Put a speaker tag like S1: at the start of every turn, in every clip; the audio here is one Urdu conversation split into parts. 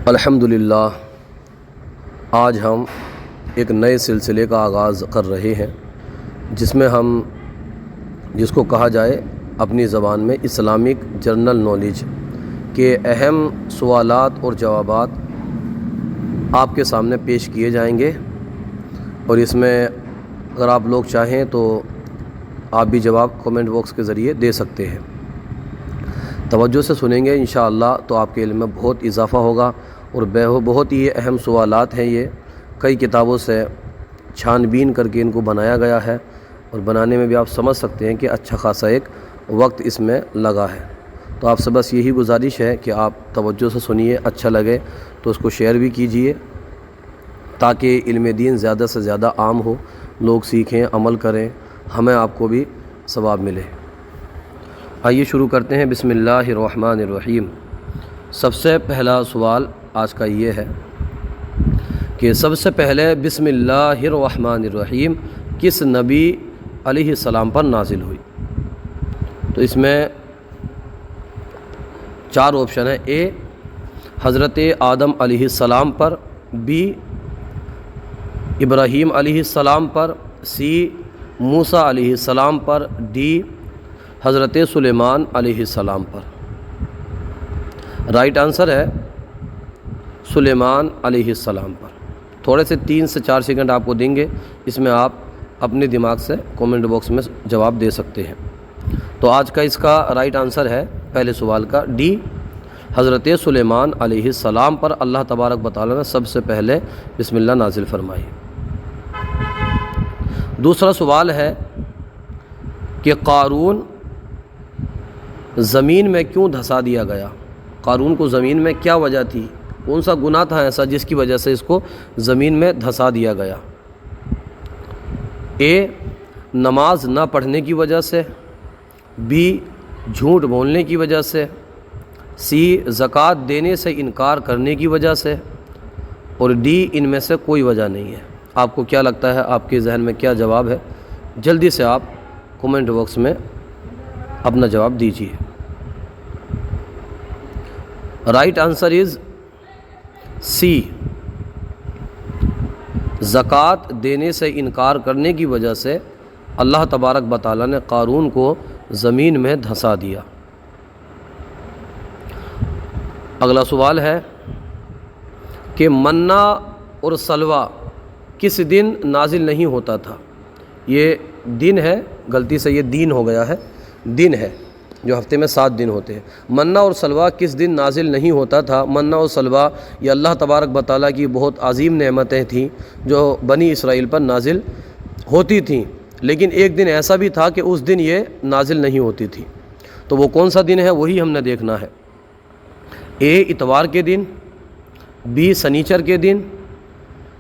S1: الحمدللہ آج ہم ایک نئے سلسلے کا آغاز کر رہے ہیں جس کو کہا جائے اپنی زبان میں اسلامک جنرل نالج کے اہم سوالات اور جوابات آپ کے سامنے پیش کیے جائیں گے، اور اس میں اگر آپ لوگ چاہیں تو آپ بھی جواب کمنٹ باکس کے ذریعے دے سکتے ہیں۔ توجہ سے سنیں گے انشاءاللہ تو آپ کے علم میں بہت اضافہ ہوگا، اور بہت ہی اہم سوالات ہیں۔ یہ کئی کتابوں سے چھان بین کر کے ان کو بنایا گیا ہے، اور بنانے میں بھی آپ سمجھ سکتے ہیں کہ اچھا خاصا ایک وقت اس میں لگا ہے۔ تو آپ سے بس یہی گزارش ہے کہ آپ توجہ سے سنیے، اچھا لگے تو اس کو شیئر بھی کیجئے تاکہ علم دین زیادہ سے زیادہ عام ہو، لوگ سیکھیں، عمل کریں، ہمیں آپ کو بھی ثواب ملے۔ آئیے شروع کرتے ہیں۔ بسم اللہ الرحمن الرحیم۔ سب سے پہلا سوال آج کا یہ ہے کہ سب سے پہلے بسم اللہ الرحمن الرحیم کس نبی علیہ السلام پر نازل ہوئی؟ تو اس میں 4 آپشن ہیں۔ اے حضرت آدم علیہ السلام پر، بی ابراہیم علیہ السلام پر، سی موسیٰ علیہ السلام پر، ڈی حضرت سلیمان علیہ السلام پر۔ رائٹ آنسر ہے سلیمان علیہ السلام پر۔ تھوڑے سے 3 سے 4 سیکنڈ آپ کو دیں گے، اس میں آپ اپنے دماغ سے کومنٹ باکس میں جواب دے سکتے ہیں۔ تو آج کا اس کا رائٹ آنسر ہے پہلے سوال کا ڈی حضرت سلیمان علیہ السلام پر اللہ تبارک و تعالیٰ نے سب سے پہلے بسم اللہ نازل فرمائی۔ دوسرا سوال ہے کہ قارون زمین میں کیوں دھسا دیا گیا؟ قارون کو زمین میں کیا وجہ تھی؟ کون سا گناہ تھا ایسا جس کی وجہ سے اس کو زمین میں دھسا دیا گیا؟ اے نماز نہ پڑھنے کی وجہ سے، بی جھوٹ بولنے کی وجہ سے، سی زکوٰۃ دینے سے انکار کرنے کی وجہ سے، اور ڈی ان میں سے کوئی وجہ نہیں ہے۔ آپ کو کیا لگتا ہے؟ آپ کے ذہن میں کیا جواب ہے؟ جلدی سے آپ کومنٹ باکس میں اپنا جواب دیجیے۔ رائٹ آنسر از سی، زکوٰۃ دینے سے انکار کرنے کی وجہ سے اللہ تبارک و تعالیٰ نے قارون کو زمین میں دھسا دیا۔ اگلا سوال ہے کہ منّا اور سلویٰ کس دن نازل نہیں ہوتا تھا؟ یہ دن ہے، غلطی سے یہ دین ہو گیا ہے، دن ہے جو ہفتے میں 7 دن ہوتے ہیں۔ منّا اور سلویٰ کس دن نازل نہیں ہوتا تھا؟ منّا اور سلویٰ یہ اللہ تبارک و تعالیٰ کی بہت عظیم نعمتیں تھیں جو بنی اسرائیل پر نازل ہوتی تھیں، لیکن ایک دن ایسا بھی تھا کہ اس دن یہ نازل نہیں ہوتی تھی۔ تو وہ کون سا دن ہے وہی ہم نے دیکھنا ہے۔ اے اتوار کے دن، بی سنیچر کے دن،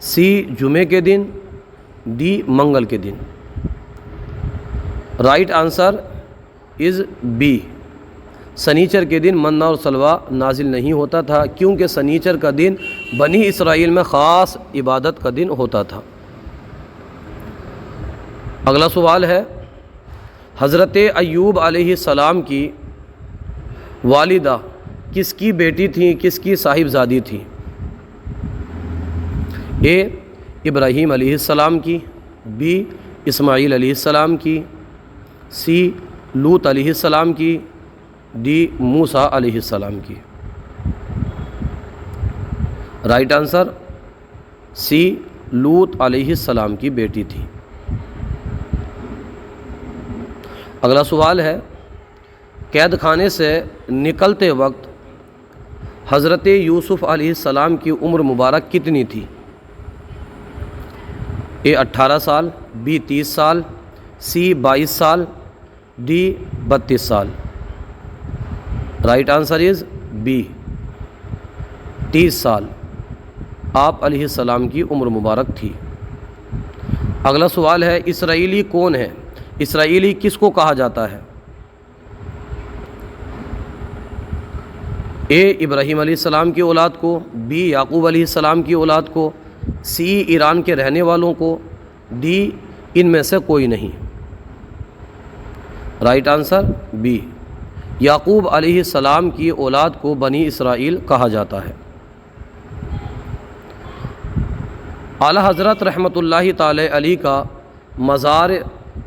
S1: سی جمعے کے دن، ڈی منگل کے دن۔ رائٹ آنسر از بی، سنیچر کے دن منّا اور سلویٰ نازل نہیں ہوتا تھا، کیونکہ سنیچر کا دن بنی اسرائیل میں خاص عبادت کا دن ہوتا تھا۔ اگلا سوال ہے حضرت ایوب علیہ السلام کی والدہ کس کی بیٹی تھیں، کس کی صاحبزادی تھی؟ اے ابراہیم علیہ السلام کی، بی اسماعیل علیہ السلام کی، سی لوط علیہ السلام کی، ڈی موسیٰ علیہ السلام کی۔ رائٹ آنسر سی لوط علیہ السلام کی بیٹی تھی۔ اگلا سوال ہے قید خانے سے نکلتے وقت حضرت یوسف علیہ السلام کی عمر مبارک کتنی تھی؟ اے 18 سال، بی 30 سال، سی 22 سال، ڈی 32 سال۔ رائٹ آنسر از بی، 30 سال آپ علیہ السلام کی عمر مبارک تھی۔ اگلا سوال ہے اسرائیلی کون ہے؟ اسرائیلی کس کو کہا جاتا ہے؟ اے ابراہیم علیہ السلام کی اولاد کو، بی یعقوب علیہ السلام کی اولاد کو، سی ایران کے رہنے والوں کو، ڈی ان میں سے کوئی نہیں۔ رائٹ آنسر بی، یعقوب علیہ السلام کی اولاد کو بنی اسرائیل کہا جاتا ہے۔ اعلیٰ حضرت رحمۃ اللہ تعالی علیہ کا مزار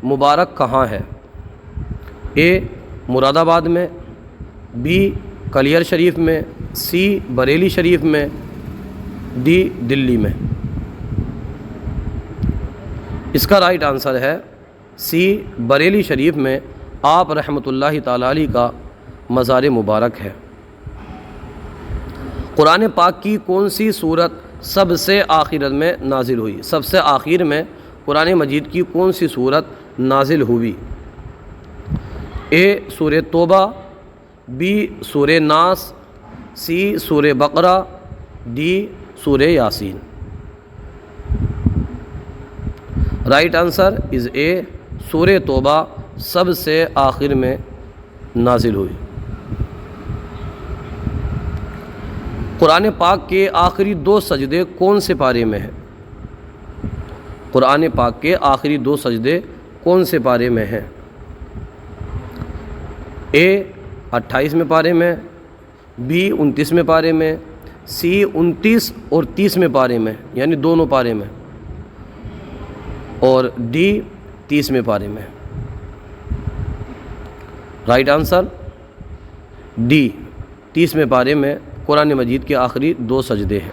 S1: مبارک کہاں ہے؟ اے مراد آباد میں، بی کلیئر شریف میں، سی بریلی شریف میں، ڈی دلی میں۔ اس کا رائٹ آنسر ہے سی بریلی شریف میں آپ رحمۃ اللہ تعالی علیہ کا مزار مبارک ہے۔ قرآن پاک کی کون سی صورت سب سے آخرت میں نازل ہوئی؟ سب سے آخر میں قرآن مجید کی کون سی صورت نازل ہوئی؟ اے سورہ توبہ، بی سورہ ناس، سی سورہ بقرہ، ڈی سورہ یاسین۔ رائٹ آنسر از اے سورہ توبہ سب سے آخر میں نازل ہوئی۔ قرآن پاک کے آخری 2 سجدے کون سے پارے میں ہیں؟ قرآن پاک کے آخری 2 سجدے کون سے پارے میں ہیں؟ اے 28ویں پارے میں، بی 29ویں پارے میں، سی 29 اور 30ویں پارے میں یعنی دونوں پارے میں، اور ڈی 30ویں پارے میں۔ رائٹ آنسر ڈی 30ویں پارے میں قرآن مجید کے آخری 2 سجدے ہیں۔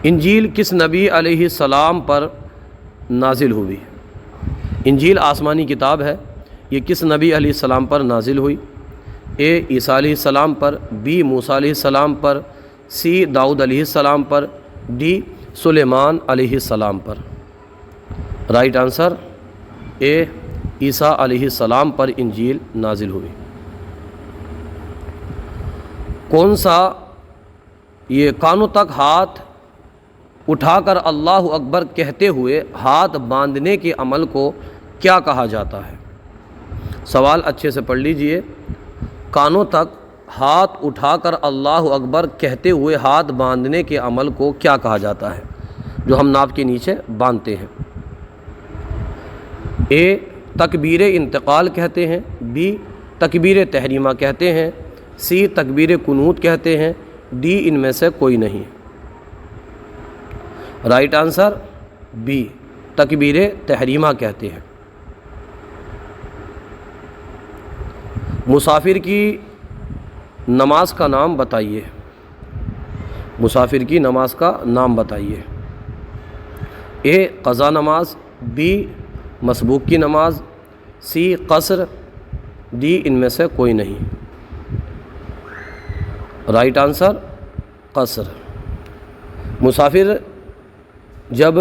S1: انجیل کس نبی علیہ السلام پر نازل ہوئی؟ انجیل آسمانی کتاب ہے، یہ کس نبی علیہ السلام پر نازل ہوئی؟ اے عیسیٰ علیہ السلام پر، بی موسیٰ علیہ السلام پر، سی داؤد علیہ السلام پر، ڈی سلیمان علیہ السلام پر۔ رائٹ آنسر اے عیسیٰ علیہ السلام پر انجیل نازل ہوئی۔ کون سا یہ کانوں تک ہاتھ اٹھا کر اللہ اکبر کہتے ہوئے ہاتھ باندھنے کے عمل کو کیا کہا جاتا ہے؟ سوال اچھے سے پڑھ لیجئے۔ کانوں تک ہاتھ اٹھا کر اللہ اکبر کہتے ہوئے ہاتھ باندھنے کے عمل کو کیا کہا جاتا ہے جو ہم ناف کے نیچے باندھتے ہیں؟ اے تکبیر انتقال کہتے ہیں، بی تکبیر تحریمہ کہتے ہیں، سی تکبیر قنوت کہتے ہیں، ڈی ان میں سے کوئی نہیں۔ رائٹ آنسر بی تکبیر تحریمہ کہتے ہیں۔ مسافر کی نماز کا نام بتائیے۔ مسافر کی نماز کا نام بتائیے۔ اے قضا نماز، بی مسبوق کی نماز، سی قصر، ڈی ان میں سے کوئی نہیں۔ رائٹ آنسر قصر۔ مسافر جب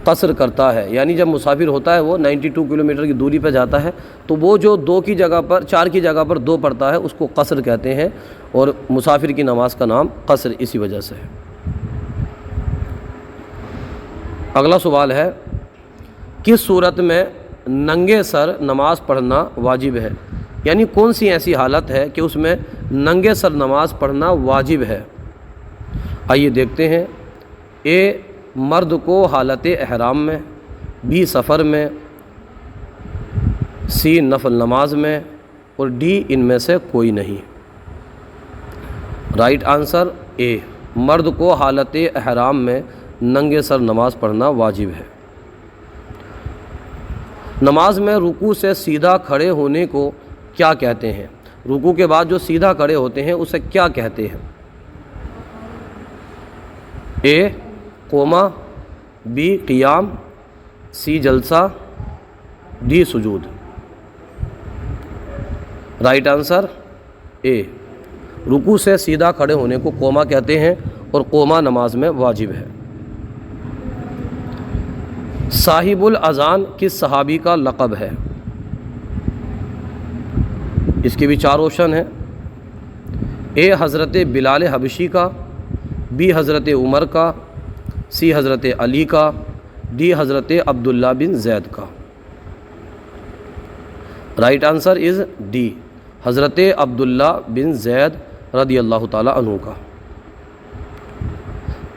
S1: قصر کرتا ہے یعنی جب مسافر ہوتا ہے وہ 92 کلومیٹر کی دوری پہ جاتا ہے تو وہ جو 2 کی جگہ پر 4 کی جگہ پر 2 پڑھتا ہے اس کو قصر کہتے ہیں، اور مسافر کی نماز کا نام قصر اسی وجہ سے ہے۔ اگلا سوال ہے کس صورت میں ننگے سر نماز پڑھنا واجب ہے؟ یعنی کون سی ایسی حالت ہے کہ اس میں ننگے سر نماز پڑھنا واجب ہے؟ آئیے دیکھتے ہیں۔ اے مرد کو حالت احرام میں، بی سفر میں، سی نفل نماز میں، اور ڈی ان میں سے کوئی نہیں۔ رائٹ آنسر اے مرد کو حالت احرام میں ننگے سر نماز پڑھنا واجب ہے۔ نماز میں رکوع سے سیدھا کھڑے ہونے کو کیا کہتے ہیں؟ رکوع کے بعد جو سیدھا کھڑے ہوتے ہیں اسے کیا کہتے ہیں؟ اے قوما، بی قیام، سی جلسہ، ڈی سجود۔ رائٹ آنسر اے رکوع سے سیدھا کھڑے ہونے کو قوما کہتے ہیں اور قوما نماز میں واجب ہے۔ صاحب الاذان کس صحابی کا لقب ہے؟ اس کے بھی 4 آپشن ہیں۔ اے حضرت بلال حبشی کا، بی حضرت عمر کا، سی حضرت علی کا، ڈی حضرت عبداللہ بن زید کا۔ رائٹ آنسر از ڈی حضرت عبداللہ بن زید رضی اللہ تعالی عنہ کا۔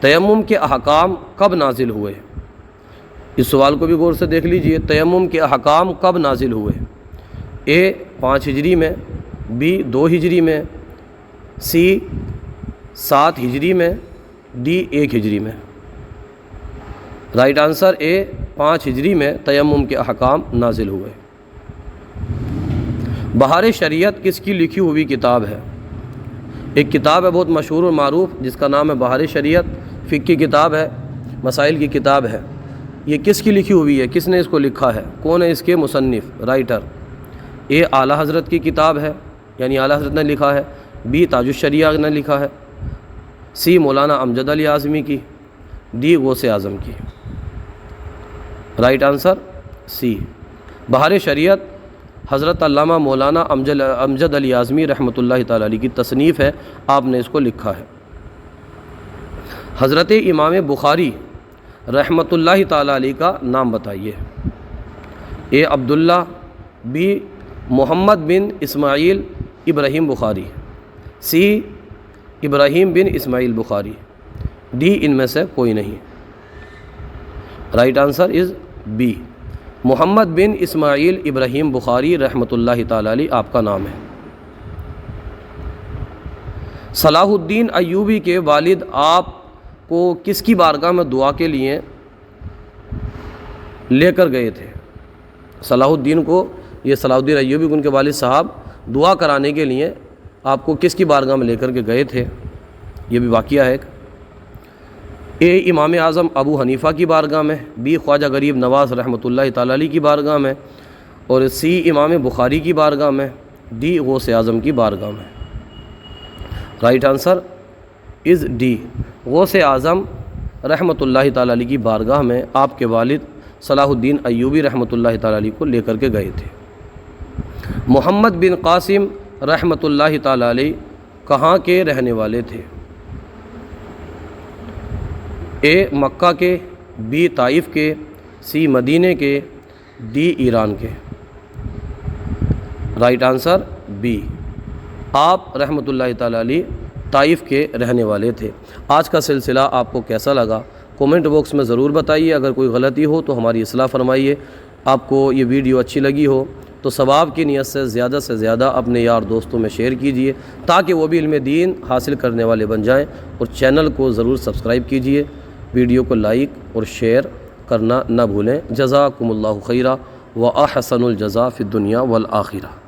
S1: تیمم کے احکام کب نازل ہوئے؟ اس سوال کو بھی غور سے دیکھ لیجئے۔ تیمم کے احکام کب نازل ہوئے؟ اے 5 ہجری میں، بی 2 ہجری میں، سی 7 ہجری میں، ڈی 1 ہجری میں۔ رائٹ آنسر اے 5 ہجری میں تیمم کے احکام نازل ہوئے۔ بہار شریعت کس کی لکھی ہوئی کتاب ہے؟ ایک کتاب ہے بہت مشہور اور معروف جس کا نام ہے بہار شریعت، فقہ کی کتاب ہے، مسائل کی کتاب ہے۔ یہ کس کی لکھی ہوئی ہے؟ کس نے اس کو لکھا ہے؟ کون ہے اس کے مصنف، رائٹر؟ اے اعلیٰ حضرت کی کتاب ہے، یعنی اعلیٰ حضرت نے لکھا ہے۔ بی تاج الشریعہ نے لکھا ہے۔ سی مولانا امجد علی اعظمی کی۔ ڈی غوث اعظم کی۔ رائٹ آنسر سی، بہار شریعت حضرت علامہ مولانا امجد علی اعظمی رحمۃ اللہ تعالیٰ علیہ کی تصنیف ہے، آپ نے اس کو لکھا ہے۔ حضرت امام بخاری رحمۃ اللہ تعالیٰ علیہ کا نام بتائیے۔ اے عبداللہ، be Muhammad bin Ismail Ibrahim Bukhari, C Ibrahim bin Ismail Bukhari, D ان میں سے کوئی نہیں۔ رائٹ آنسر از بی، محمد بن اسماعیل ابراہیم بخاری رحمۃ اللہ تعالیٰ علیہ آپ کا نام ہے۔ صلاح الدین ایوبی کے والد آپ کو کس کی بارگاہ میں دعا کے لیے لے کر گئے تھے؟ صلاح الدین کو، یہ صلاح الدین ایوبی کو ان کے والد صاحب دعا کرانے کے لیے آپ کو کس کی بارگاہ میں لے کر کے گئے تھے؟ یہ بھی واقعہ ہے۔ اے امام اعظم ابو حنیفہ کی بارگاہ میں، بی خواجہ غریب نواز رحمۃ اللہ تعالیٰ علیہ کی بارگاہ میں، اور سی امام بخاری کی بارگاہ میں، ڈی غوث اعظم کی بارگاہ میں۔ رائٹ آنسر از ڈی، غوث اعظم رحمۃ اللہ تعالیٰ علیہ کی بارگاہ میں آپ کے والد صلاح الدین ایوبی رحمۃ اللہ تعالیٰ علیہ کو لے کر کے گئے تھے۔ محمد بن قاسم رحمۃ اللہ تعالیٰ علیہ کہاں کے رہنے والے تھے؟ اے مکہ کے، بی طائف کے، سی مدینے کے، ڈی ایران کے۔ رائٹ آنسر بی، آپ رحمۃ اللہ تعالیٰ علیہ طائف کے رہنے والے تھے۔ آج کا سلسلہ آپ کو کیسا لگا؟ کومنٹ باکس میں ضرور بتائیے، اگر کوئی غلطی ہو تو ہماری اصلاح فرمائیے۔ آپ کو یہ ویڈیو اچھی لگی ہو تو ثواب کی نیت سے زیادہ اپنے یار دوستوں میں شیئر کیجیے تاکہ وہ بھی علم دین حاصل کرنے والے بن جائیں، اور چینل کو ضرور سبسکرائب کیجیے، ویڈیو کو لائک اور شیئر کرنا نہ بھولیں۔ جزاکم اللہ خیرا و احسن الجزاء فی الدنیا والآخرہ۔